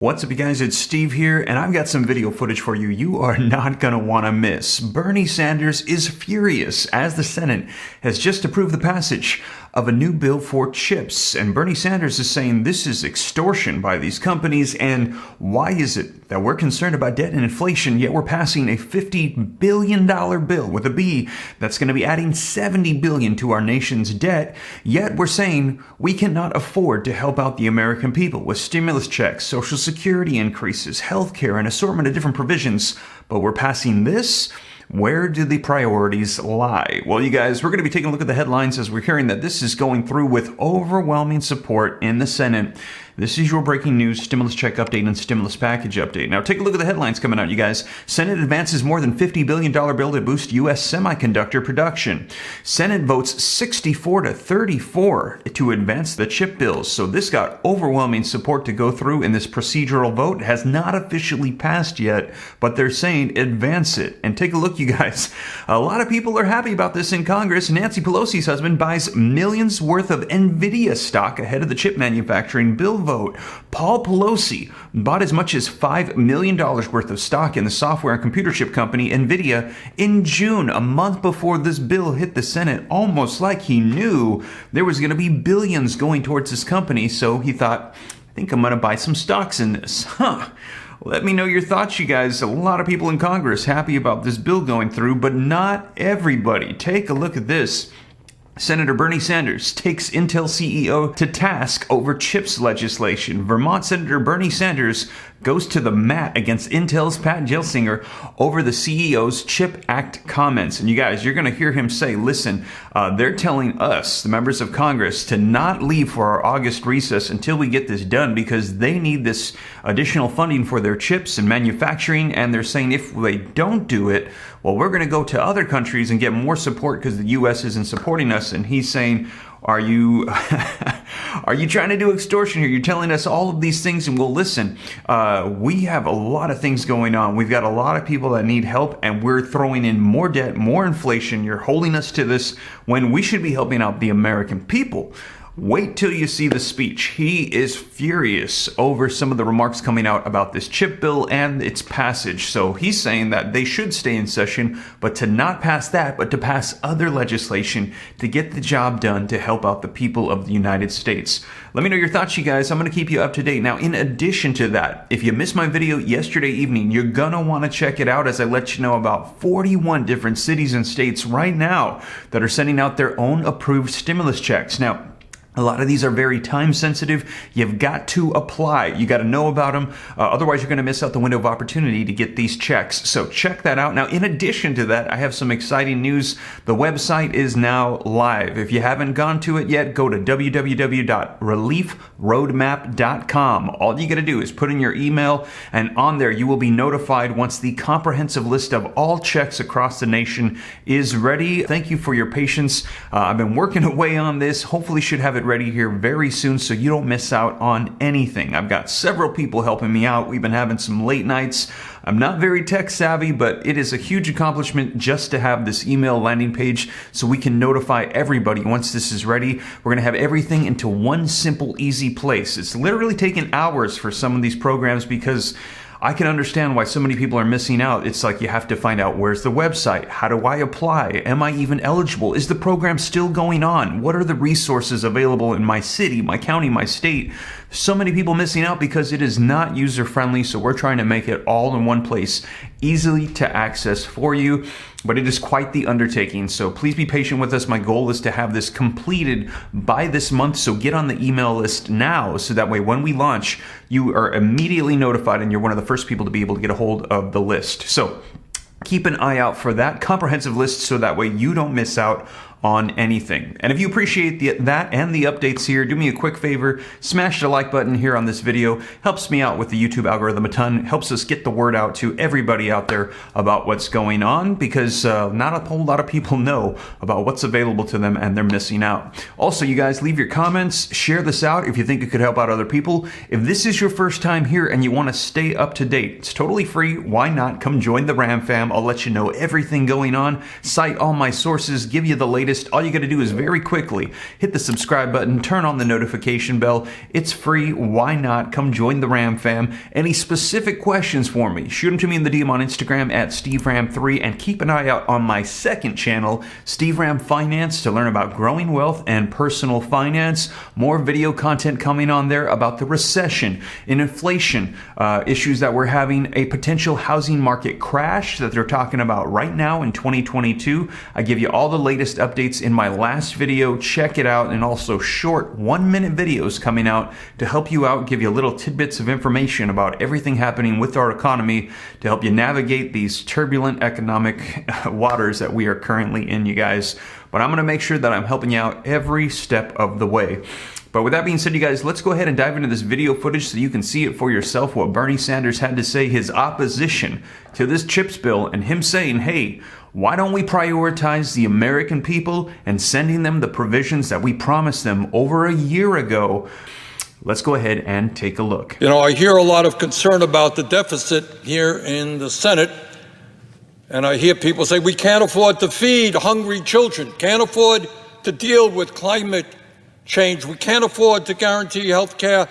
What's up, you guys? It's Steve here, and I've got some video footage for you you are not going to want to miss. Bernie Sanders is furious as the Senate has just approved the passage of a new bill for chips. And Bernie Sanders is saying this is extortion by these companies, and why is it that we're concerned about debt and inflation, yet we're passing a $50 billion bill with a B that's going to be adding $70 billion to our nation's debt, yet we're saying we cannot afford to help out the American people with stimulus checks, Social Security increases, healthcare, an assortment of different provisions, but we're passing this? Where do the priorities lie? Well, you guys, we're going to be taking a look at the headlines as we're hearing that this is going through with overwhelming support in the Senate. This is your breaking news stimulus check update and stimulus package update. Now, take a look at the headlines coming out, you guys. Senate advances more than $50 billion bill to boost U.S. semiconductor production. Senate votes 64-34 to advance the chip bills. So this got overwhelming support to go through in this procedural vote. It has not officially passed yet, but they're saying advance it. And take a look, you guys. A lot of people are happy about this in Congress. Nancy Pelosi's husband buys millions worth of NVIDIA stock ahead of the chip manufacturing bill vote. Paul Pelosi bought as much as $5 million worth of stock in the software and computer chip company NVIDIA in June, a month before this bill hit the Senate, almost like he knew there was going to be billions going towards this company. So he thought, I think I'm going to buy some stocks in this. Let me know your thoughts, you guys. A lot of people in Congress happy about this bill going through, but not everybody. Take a look at this. Senator Bernie Sanders takes Intel CEO to task over chips legislation. Vermont Senator Bernie Sanders goes to the mat against Intel's Pat Gelsinger over the CEO's CHIP Act comments. And you guys, you're going to hear him say, listen, they're telling us, the members of Congress, to not leave for our August recess until we get this done because they need this additional funding for their chips and manufacturing. And they're saying if they don't do it, well, we're going to go to other countries and get more support because the U.S. isn't supporting us. And he's saying, are you trying to do extortion here? You're telling us all of these things, and well, listen, we have a lot of things going on. We've got a lot of people that need help, and we're throwing in more debt, more inflation. You're holding us to this when we should be helping out the American people. Wait till you see the speech. He is furious over some of the remarks coming out about this chip bill and its passage. So he's saying that they should stay in session, but to not pass that, but to pass other legislation to get the job done to help out the people of the United States. Let me know your thoughts, you guys. I'm going to keep you up to date. Now, in addition to that, if you missed my video yesterday evening, you're going to want to check it out as I let you know about 41 different cities and states right now that are sending out their own approved stimulus checks. Now, a lot of these are very time sensitive. You've got to apply. You got to know about them. Otherwise, you're going to miss out the window of opportunity to get these checks. So check that out. Now, in addition to that, I have some exciting news. The website is now live. If you haven't gone to it yet, go to www.reliefroadmap.com. All you got to do is put in your email, and on there you will be notified once the comprehensive list of all checks across the nation is ready. Thank you for your patience. I've been working away on this. Hopefully should have it ready here very soon so you don't miss out on anything. I've got several people helping me out. We've been having some late nights. I'm not very tech savvy, but it is a huge accomplishment just to have this email landing page so we can notify everybody once this is ready. We're going to have everything into one simple, easy place. It's literally taken hours for some of these programs because I can understand why so many people are missing out. It's like you have to find out, where's the website? How do I apply? Am I even eligible? Is the program still going on? What are the resources available in my city, my county, my state? So many people missing out because it is not user-friendly, so we're trying to make it all in one place, easily to access for you, but it is quite the undertaking, so please be patient with us. My goal is to have this completed by this month, so get on the email list now, so that way when we launch, you are immediately notified and you're one of the first people to be able to get a hold of the list. So keep an eye out for that comprehensive list so that way you don't miss out on anything. And if you appreciate that and the updates here, do me a quick favor, smash the like button here on this video. Helps me out with the YouTube algorithm a ton, helps us get the word out to everybody out there about what's going on, because not a whole lot of people know about what's available to them and they're missing out. Also, you guys, leave your comments, share this out if you think it could help out other people. If this is your first time here and you want to stay up to date, it's totally free. Why not come join the Ram Fam? I'll let you know everything going on, cite all my sources, give you the latest latest, all you got to do is very quickly hit the subscribe button, turn on the notification bell. It's free. Why not? Come join the Ram fam. Any specific questions for me, shoot them to me in the DM on Instagram at SteveRam3, and keep an eye out on my second channel, Steve Ram Finance, to learn about growing wealth and personal finance. More video content coming on there about the recession and inflation issues that we're having, a potential housing market crash that they're talking about right now in 2022. I give you all the latest updates in my last video. Check it out. And also short 1-minute videos coming out to help you out, give you little tidbits of information about everything happening with our economy to help you navigate these turbulent economic waters that we are currently in, you guys. But I'm going to make sure that I'm helping you out every step of the way. But with that being said, you guys, let's go ahead and dive into this video footage so you can see it for yourself, what Bernie Sanders had to say, his opposition to this CHIPS bill, and him saying, hey, why don't we prioritize the American people and sending them the provisions that we promised them over a year ago? Let's go ahead and take a look. You know, I hear a lot of concern about the deficit here in the Senate, and I hear people say we can't afford to feed hungry children, can't afford to deal with climate change, we can't afford to guarantee health care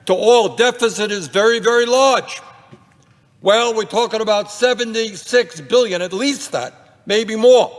to all. Deficit is very, very large. Well, we're talking about $76 billion, at least that, maybe more,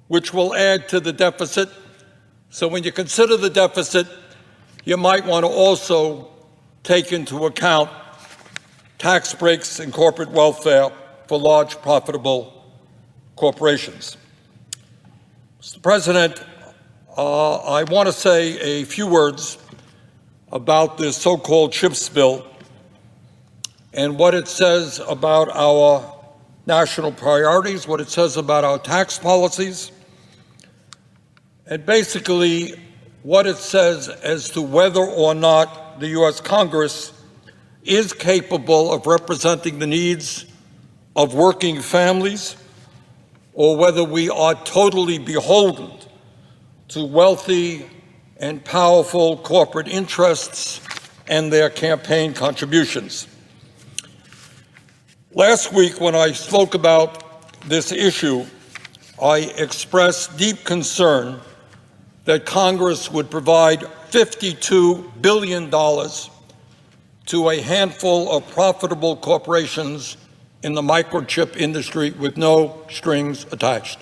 which will add to the deficit. So when you consider the deficit, you might want to also take into account tax breaks and corporate welfare for large profitable corporations. Mr. President, I want to say a few words about this so-called CHIPS bill and what it says about our national priorities, what it says about our tax policies, and basically what it says as to whether or not the U.S. Congress is capable of representing the needs of working families, or whether we are totally beholden to wealthy and powerful corporate interests and their campaign contributions. Last week, when I spoke about this issue, I expressed deep concern that Congress would provide $52 billion to a handful of profitable corporations in the microchip industry with no strings attached.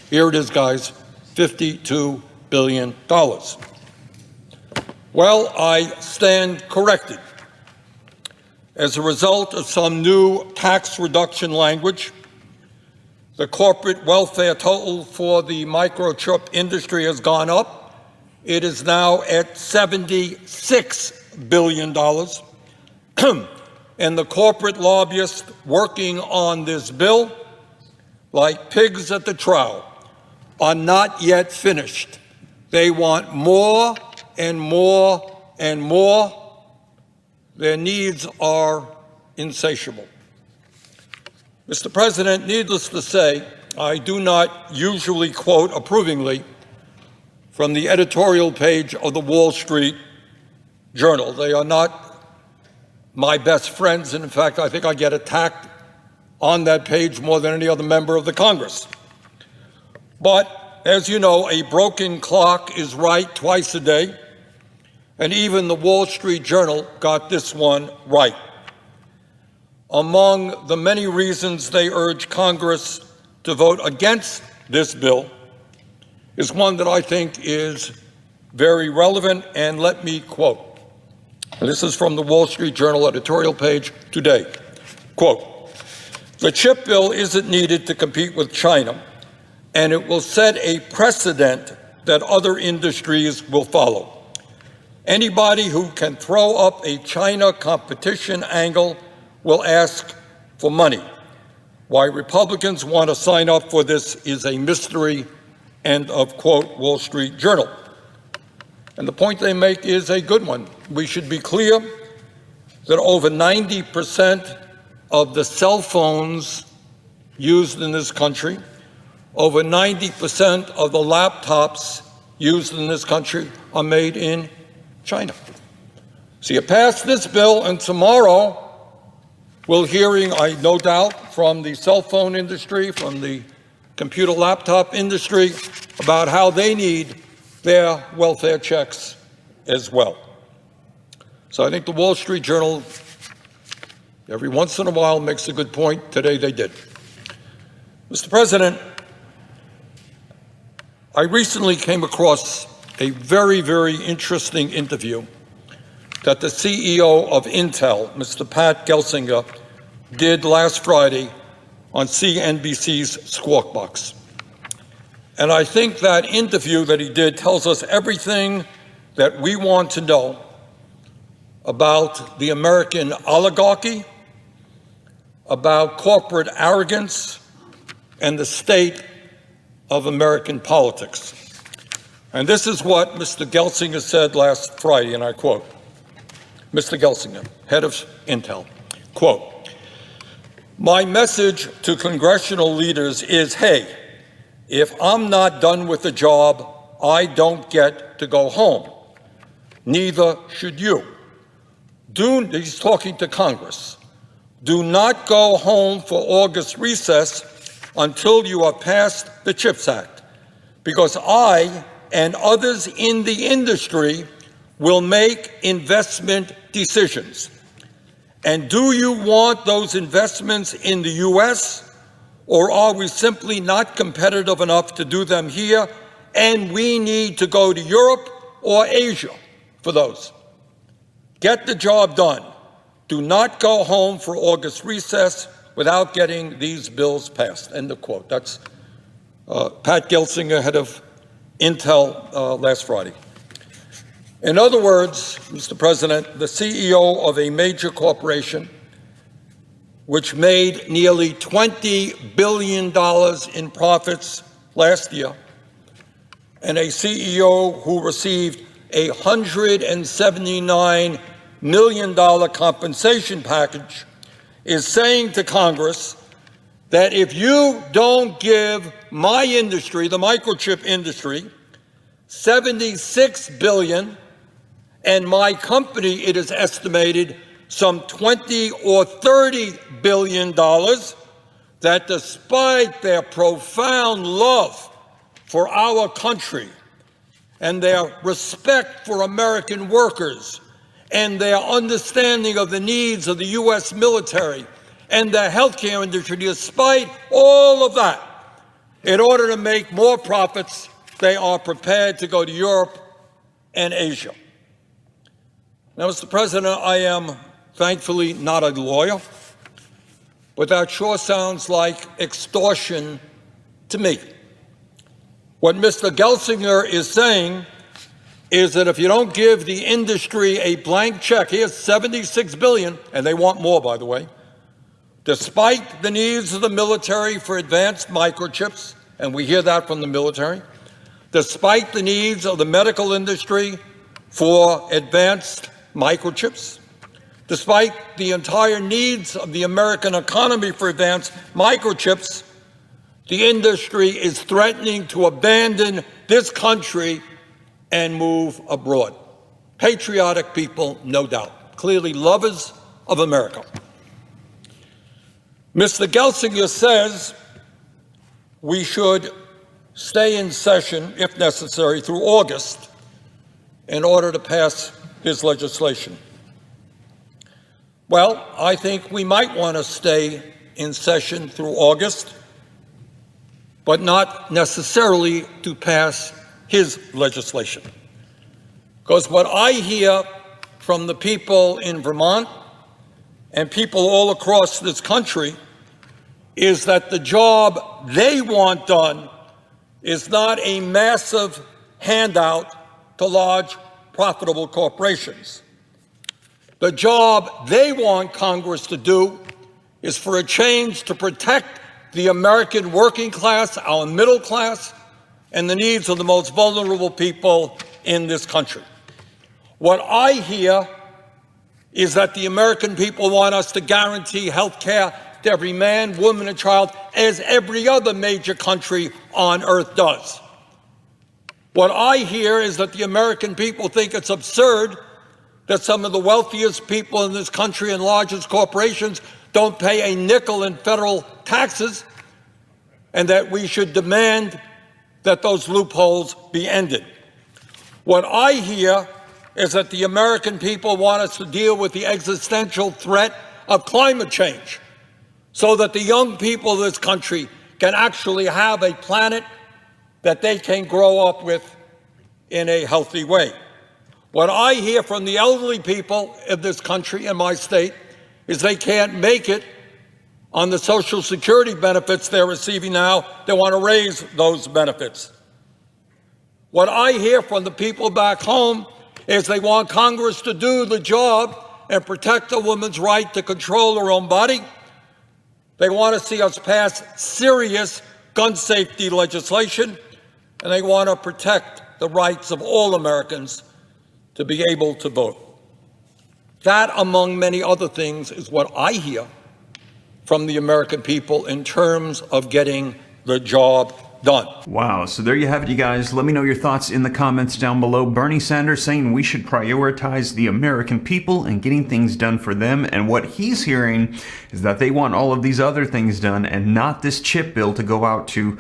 Here it is, guys, $52 billion. Well, I stand corrected. As a result of some new tax reduction language, the corporate welfare total for the microchip industry has gone up. It is now at $76 billion. And the corporate lobbyists working on this bill, like pigs at the trough, are not yet finished. They want more and more and more. Their needs are insatiable. Mr. President, needless to say, I do not usually quote approvingly from the editorial page of the Wall Street Journal. They are not my best friends, and in fact, I think I get attacked on that page more than any other member of the Congress. But as you know, a broken clock is right twice a day, and even the Wall Street Journal got this one right. Among the many reasons they urge Congress to vote against this bill is one that I think is very relevant, and let me quote. This is from the Wall Street Journal editorial page today. Quote, "The chip bill isn't needed to compete with China, and it will set a precedent that other industries will follow. Anybody who can throw up a China competition angle will ask for money. Why Republicans want to sign up for this is a mystery," end of quote, Wall Street Journal. And the point they make is a good one. We should be clear that over 90% of the cell phones used in this country, over 90% of the laptops used in this country are made in China. So you pass this bill, and tomorrow we'll hearing, I no doubt, from the cell phone industry, from the computer laptop industry about how they need their welfare checks as well. So I think the Wall Street Journal, every once in a while, makes a good point. Today they did. Mr. President, I recently came across a very, very interesting interview that the CEO of Intel, Mr. Pat Gelsinger, did last Friday on CNBC's Squawk Box. And I think that interview that he did tells us everything that we want to know about the American oligarchy, about corporate arrogance, and the state of American politics. And this is what Mr. Gelsinger said last Friday, and I quote, Mr. Gelsinger, head of Intel, quote, "My message to congressional leaders is, hey, if I'm not done with the job, I don't get to go home. Neither should you. He's talking to Congress. Do not go home for August recess until you are past the CHIPS Act, because I and others in the industry will make investment decisions. And do you want those investments in the U.S., or are we simply not competitive enough to do them here, and we need to go to Europe or Asia for those? Get the job done. Do not go home for August recess without getting these bills passed." End of quote. That's Pat Gelsinger, head of Intel, last Friday. In other words, Mr. President, the CEO of a major corporation which made nearly $20 billion in profits last year, and a CEO who received a $179 million compensation package, is saying to Congress that if you don't give my industry, the microchip industry, $76 billion, and my company, it is estimated, some $20 or $30 billion, that despite their profound love for our country and their respect for American workers and their understanding of the needs of the U.S. military and the healthcare industry, despite all of that, in order to make more profits, they are prepared to go to Europe and Asia. Now, Mr. President, I am thankfully not a lawyer, but that sure sounds like extortion to me. What Mr. Gelsinger is saying is that if you don't give the industry a blank check, here's $76 billion, and they want more, by the way, despite the needs of the military for advanced microchips, and we hear that from the military, despite the needs of the medical industry for advanced microchips, despite the entire needs of the American economy for advanced microchips, the industry is threatening to abandon this country and move abroad. Patriotic people, no doubt, clearly lovers of America. Mr. Gelsinger says we should stay in session, if necessary, through August in order to pass his legislation. Well, I think we might want to stay in session through August, but not necessarily to pass his legislation. Because what I hear from the people in Vermont and people all across this country is that the job they want done is not a massive handout to large profitable corporations. The job they want Congress to do is for a change to protect the American working class, our middle class, and the needs of the most vulnerable people in this country. What I hear is that the American people want us to guarantee health care to every man, woman, and child, as every other major country on earth does. What I hear is that the American people think it's absurd that some of the wealthiest people in this country and largest corporations don't pay a nickel in federal taxes, and that we should demand that those loopholes be ended. What I hear is that the American people want us to deal with the existential threat of climate change so that the young people of this country can actually have a planet that they can grow up with in a healthy way. What I hear from the elderly people in this country, in my state, is they can't make it on the Social Security benefits they're receiving now. They want to raise those benefits. What I hear from the people back home is they want Congress to do the job and protect a woman's right to control her own body. They want to see us pass serious gun safety legislation, and they want to protect the rights of all Americans to be able to vote. That, among many other things, is what I hear from the American people in terms of getting the job done. Wow. So there you have it, you guys. Let me know your thoughts in the comments down below. Bernie Sanders saying we should prioritize the American people and getting things done for them. And what he's hearing is that they want all of these other things done and not this chip bill to go out to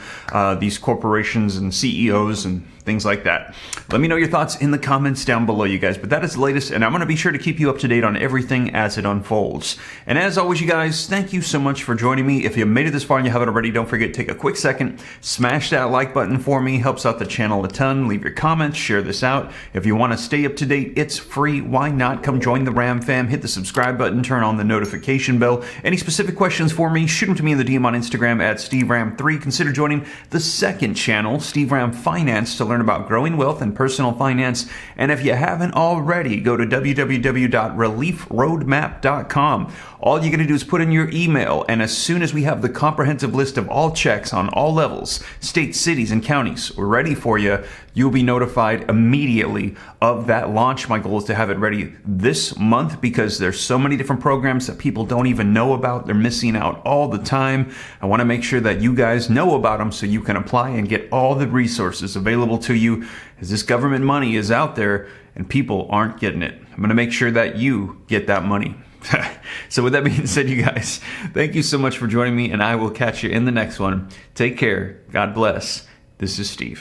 these corporations and CEOs and things like that. Let me know your thoughts in the comments down below, you guys. But that is the latest, and I'm going to be sure to keep you up to date on everything as it unfolds. And as always, you guys, thank you so much for joining me. If you made it this far and you haven't already, don't forget to take a quick second, smash that like button for me. Helps out the channel a ton. Leave your comments, share this out. If you want to stay up to date, it's free. Why not? Come join the Ram fam. Hit the subscribe button. Turn on the notification bell. Any specific questions for me, shoot them to me in the DM on Instagram at SteveRam3. Consider joining the second channel, Steve Ram Finance, to learn about growing wealth and personal finance. And if you haven't already, go to www.reliefroadmap.com. All you're going to do is put in your email, and as soon as we have the comprehensive list of all checks on all levels, states, cities, and counties, we're ready for you. You'll be notified immediately of that launch. My goal is to have it ready this month because there's so many different programs that people don't even know about. They're missing out all the time. I want to make sure that you guys know about them so you can apply and get all the resources available to you, as this government money is out there and people aren't getting it. I'm going to make sure that you get that money. So with that being said, you guys, thank you so much for joining me, and I will catch you in the next one. Take care. God bless. This is Steve.